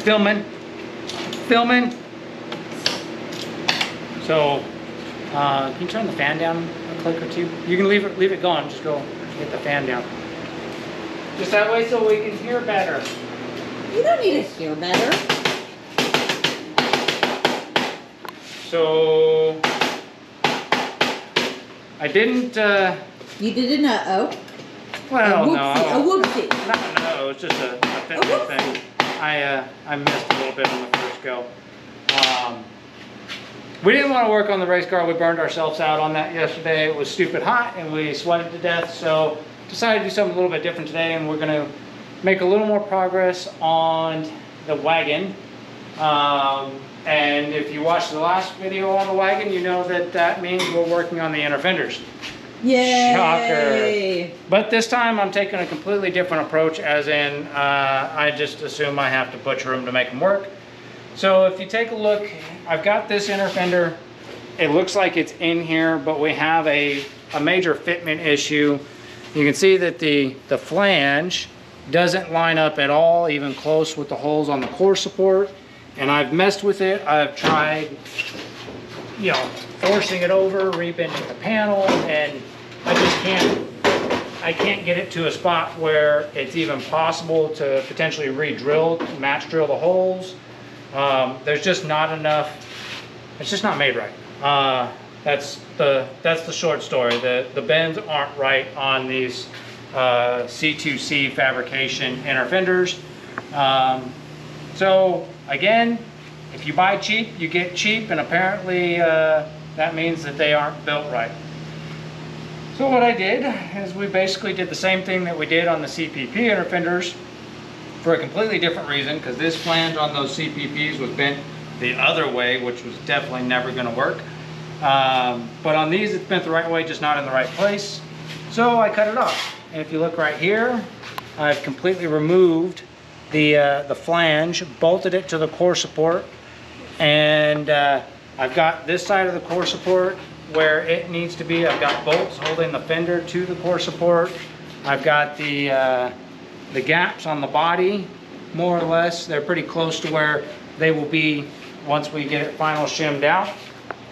filming. So, can you turn the fan down a click or two? You can leave it going. Just go get the fan down. Just that way so we can hear better. You don't need to hear better. So, I didn't, You did an uh-oh? well, a whoopsie, no. a whoopsie. No, it's just a fitness thing. I missed a little bit on the first go. We didn't want to work on the race car. We burned ourselves out on that yesterday. It was stupid hot and we sweated to death. So decided to do something a little bit different today, and we're going to make a little more progress on the wagon. And if you watched the last video on the wagon, you know that means we're working on the inner fenders. Yay! Shocker. But this time I'm taking a completely different approach, as in I just assume I have to butcher them to make them work. So if you take a look, I've got this inner fender. It looks like it's in here, but we have a major fitment issue. You can see that the flange doesn't line up at all, even close with the holes on the core support. And I've messed with it. I've tried, you know, forcing it over, rebending the panel, and I can't get it to a spot where it's even possible to potentially re-drill, match drill the holes. There's just not enough. It's just not made right. That's the short story. The bends aren't right on these C2C fabrication inner fenders. So again, if you buy cheap, you get cheap, and apparently that means that they aren't built right. So what I did is we basically did the same thing that we did on the CPP inner fenders for a completely different reason, because this flange on those CPPs was bent the other way, which was definitely never going to work. But on these, it's bent the right way, just not in the right place. So I cut it off. And if you look right here, I've completely removed the flange, bolted it to the core support, and I've got this side of the core support where it needs to be. I've got bolts holding the fender to the core support. I've got the gaps on the body, more or less. They're pretty close to where they will be once we get it final shimmed out.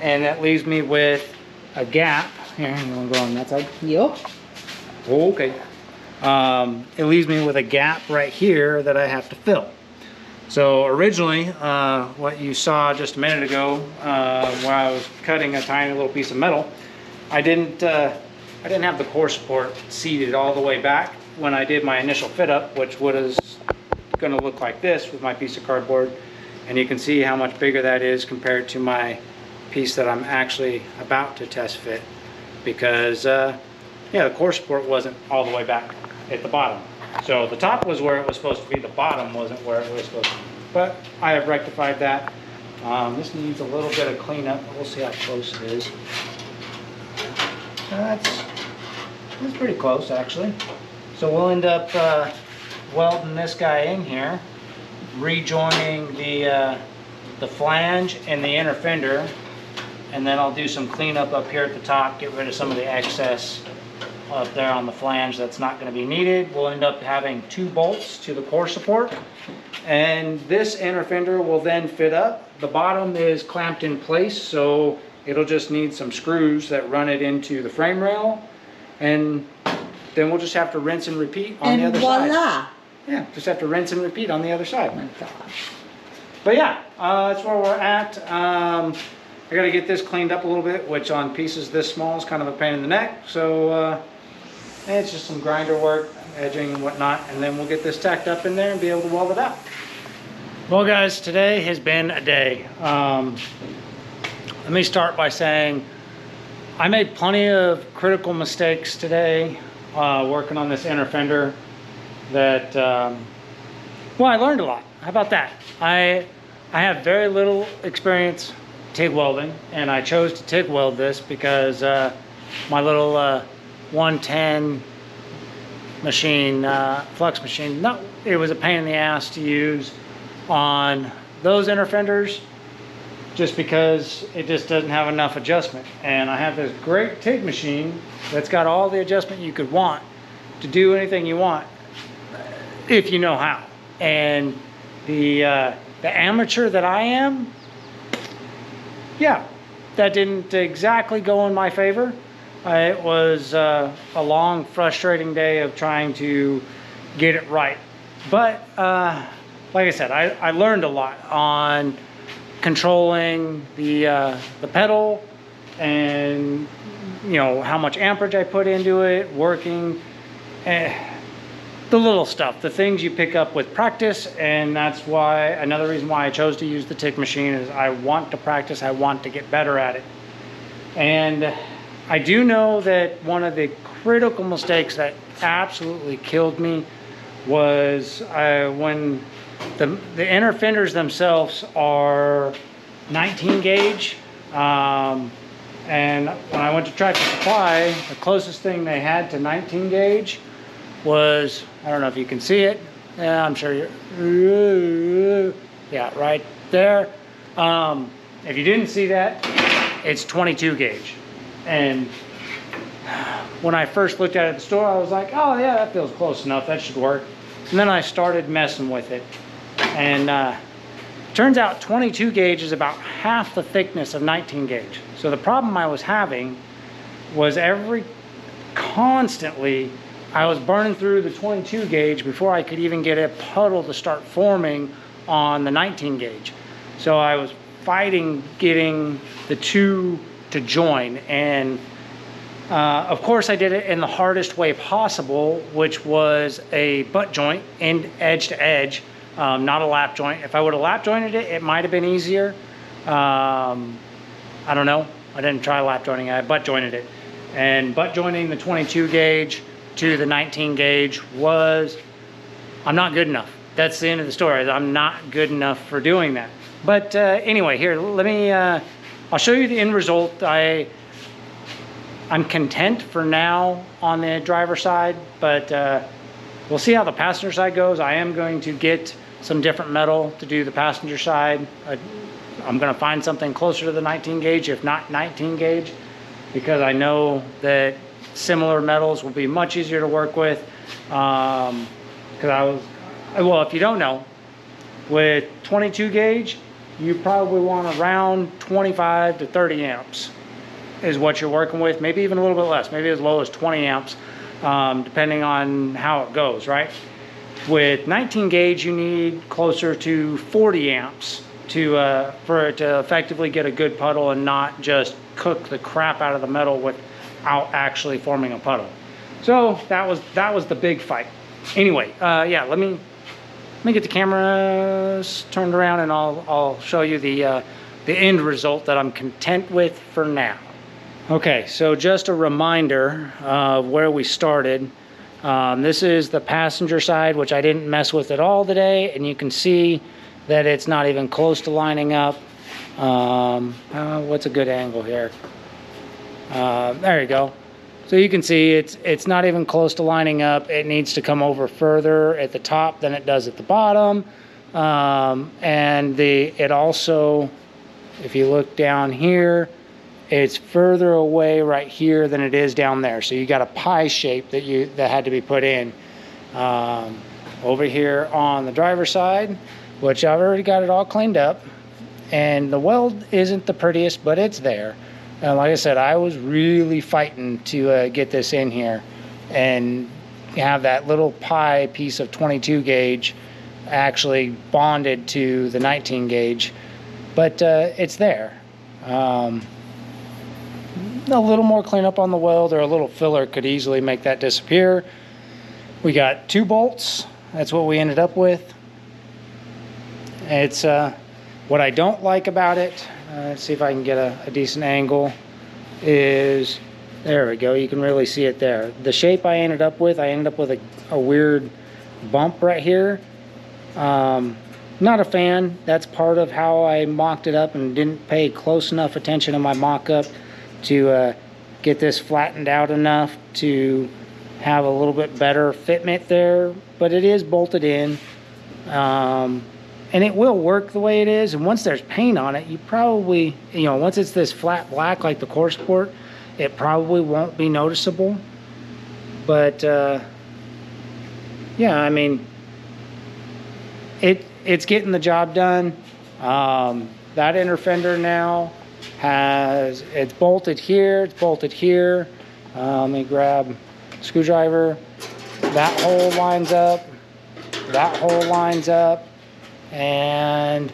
And that leaves me with a gap. Here, you want to go on that side? Yup. Okay. It leaves me with a gap right here that I have to fill. So originally, what you saw just a minute ago, where I was cutting a tiny little piece of metal, I didn't have the core support seated all the way back when I did my initial fit up, which was going to look like this with my piece of cardboard. And you can see how much bigger that is compared to my piece that I'm actually about to test fit, because yeah, the core support wasn't all the way back at the bottom. So the top was where it was supposed to be, the bottom wasn't where it was supposed to be. But I have rectified that. This needs a little bit of cleanup. We'll see how close it is. That's pretty close, actually. So we'll end up welding this guy in here, rejoining the flange and the inner fender, and then I'll do some cleanup up here at the top, get rid of some of the excess up there on the flange that's not going to be needed. We'll end up having 2 bolts to the core support, and this inner fender will then fit up. The bottom is clamped in place, so it'll just need some screws that run it into the frame rail, and then we'll just have to rinse and repeat on the other side. Voila! Yeah, just have to rinse and repeat on the other side. Oh my gosh. But yeah, that's where we're at. I got to get this cleaned up a little bit, which on pieces this small is kind of a pain in the neck. So it's just some grinder work, edging and whatnot, and then we'll get this tacked up in there and be able to weld it out. Well guys, today has been a day. Let me start by saying I made plenty of critical mistakes today working on this inner fender that, well, I learned a lot. How about that? I have very little experience TIG welding, and I chose to TIG weld this because my little 110 machine, flux machine, no, it was a pain in the ass to use on those inner fenders, just because it just doesn't have enough adjustment. And I have this great TIG machine that's got all the adjustment you could want to do anything you want if you know how. And the the amateur that I am, yeah, that didn't exactly go in my favor. It was a long, frustrating day of trying to get it right. But like I said, I learned a lot on controlling the pedal, and you know how much amperage I put into it, working. The little stuff, the things you pick up with practice, and that's why another reason why I chose to use the TIG machine is I want to practice, I want to get better at it. And I do know that one of the critical mistakes that absolutely killed me was when the inner fenders themselves are 19 gauge, and when I went to Tractor Supply, the closest thing they had to 19 gauge was, I don't know if you can see it. Yeah, I'm sure you're, yeah, right there. If you didn't see that, it's 22 gauge. And when I first looked at it at the store, I was like, oh yeah, that feels close enough, that should work. And then I started messing with it. And turns out 22 gauge is about half the thickness of 19 gauge. So the problem I was having was constantly, I was burning through the 22 gauge before I could even get a puddle to start forming on the 19 gauge. So I was fighting getting the two to join. And of course I did it in the hardest way possible, which was a butt joint and edge to edge, not a lap joint. If I would have lap jointed it, it might have been easier. I don't know. I didn't try lap jointing, I butt jointed it. And butt joining the 22 gauge to the 19 gauge was, I'm not good enough. That's the end of the story. I'm not good enough for doing that. But anyway, here, let me, I'll show you the end result. I'm content for now on the driver side, but we'll see how the passenger side goes. I am going to get some different metal to do the passenger side. I'm gonna find something closer to the 19 gauge, if not 19 gauge, because I know that similar metals will be much easier to work with. Well, if you don't know, with 22 gauge, you probably want around 25 to 30 amps is what you're working with, maybe even a little bit less, maybe as low as 20 amps, depending on how it goes, right? With 19 gauge, you need closer to 40 amps for it to effectively get a good puddle and not just cook the crap out of the metal without actually forming a puddle. So that was the big fight. Anyway, yeah, let me get the cameras turned around and I'll show you the end result that I'm content with for now. Okay, so just a reminder of where we started. This is the passenger side, which I didn't mess with at all today, and you can see that it's not even close to lining up. What's a good angle here? There you go. So you can see it's not even close to lining up. It needs to come over further at the top than it does at the bottom. And it also, if you look down here, it's further away right here than it is down there. So you got a pie shape that had to be put in. Over here on the driver's side, which I've already got it all cleaned up. And the weld isn't the prettiest, but it's there. And like I said, I was really fighting to get this in here and have that little pie piece of 22 gauge actually bonded to the 19 gauge. But it's there. A little more cleanup on the weld or a little filler could easily make that disappear. We got 2 bolts. That's what we ended up with. It's what I don't like about it, let's see if I can get a decent angle, is, there we go, you can really see it there. The shape I ended up with a weird bump right here. Not a fan. That's part of how I mocked it up and didn't pay close enough attention to my mock-up to get this flattened out enough to have a little bit better fitment there, but it is bolted in. And it will work the way it is, and once there's paint on it, you probably, once it's this flat black like the core support, it probably won't be noticeable. But yeah, I mean, it's getting the job done. That inner fender now it's bolted here, it's bolted here. Let me grab a screwdriver. That hole lines up, that hole lines up, and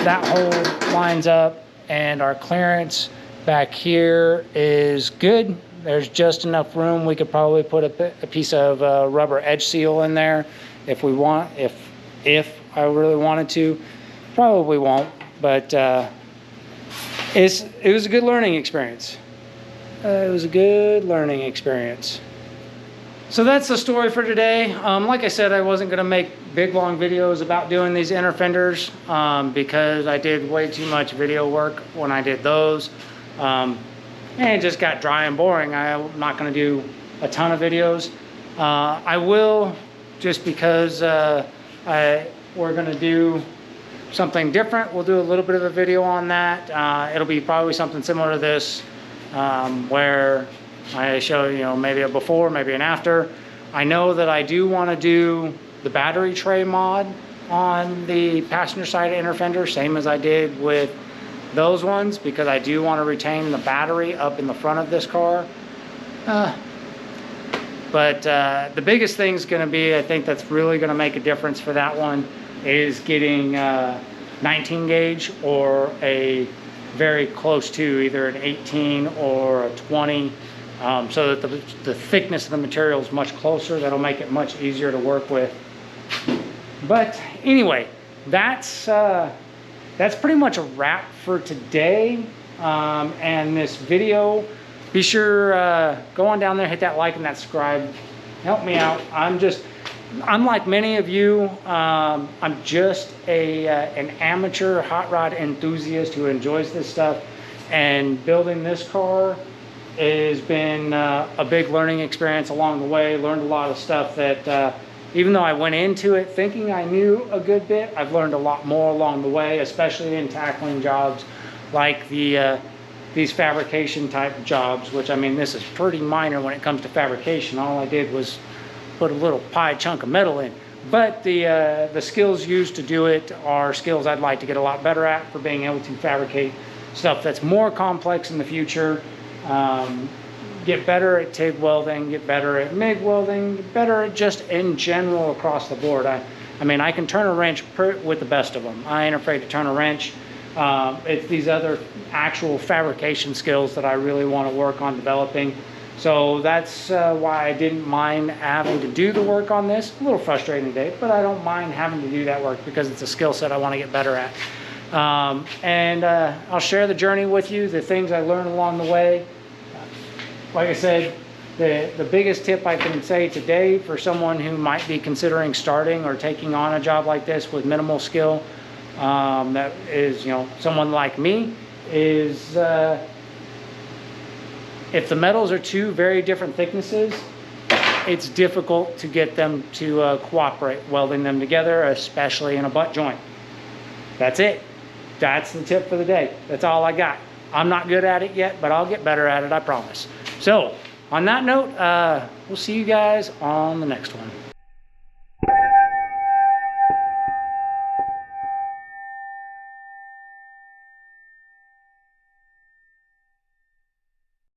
that hole lines up, and our clearance back here is good. There's just enough room. We could probably put a piece of rubber edge seal in there if we want, if I really wanted to. Probably won't, but it was a good learning experience. It was a good learning experience. So that's the story for today. Like I said, I wasn't gonna make big long videos about doing these inner fenders because I did way too much video work when I did those. And it just got dry and boring. I'm not gonna do a ton of videos. I will, just because we're gonna do something different. We'll do a little bit of a video on that. It'll be probably something similar to this, where I show, you know, maybe a before, maybe an after. I know that I do want to do the battery tray mod on the passenger side inner fender, same as I did with those ones, because I do want to retain the battery up in the front of this car. But the biggest thing is going to be, I think that's really going to make a difference for that one, is getting 19 gauge or a very close to either an 18 or a 20, so that the thickness of the material is much closer. That'll make it much easier to work with. But anyway, that's pretty much a wrap for today. And this video, be sure go on down there, hit that like and that subscribe, help me out. I'm like many of you, I'm just an amateur hot rod enthusiast who enjoys this stuff, and building this car has been a big learning experience along the way. Learned a lot of stuff that even though I went into it thinking I knew a good bit, I've learned a lot more along the way, especially in tackling jobs like these fabrication type jobs, which, I mean, this is pretty minor when it comes to fabrication. All I did was put a little pie chunk of metal in. But the skills used to do it are skills I'd like to get a lot better at for being able to fabricate stuff that's more complex in the future. Get better at TIG welding, get better at MIG welding, get better at just in general across the board. I mean, I can turn a wrench with the best of them. I ain't afraid to turn a wrench. It's these other actual fabrication skills that I really want to work on developing. So that's why I didn't mind having to do the work on this. A little frustrating today, but I don't mind having to do that work because it's a skill set I want to get better at. And I'll share the journey with you, the things I learned along the way. Like I said, the biggest tip I can say today for someone who might be considering starting or taking on a job like this with minimal skill, that is, you know, someone like me, is if the metals are two very different thicknesses, it's difficult to get them to cooperate welding them together, especially in a butt joint. That's it. That's the tip for the day. That's all I got. I'm not good at it yet, but I'll get better at it, I promise. So on that note, we'll see you guys on the next one.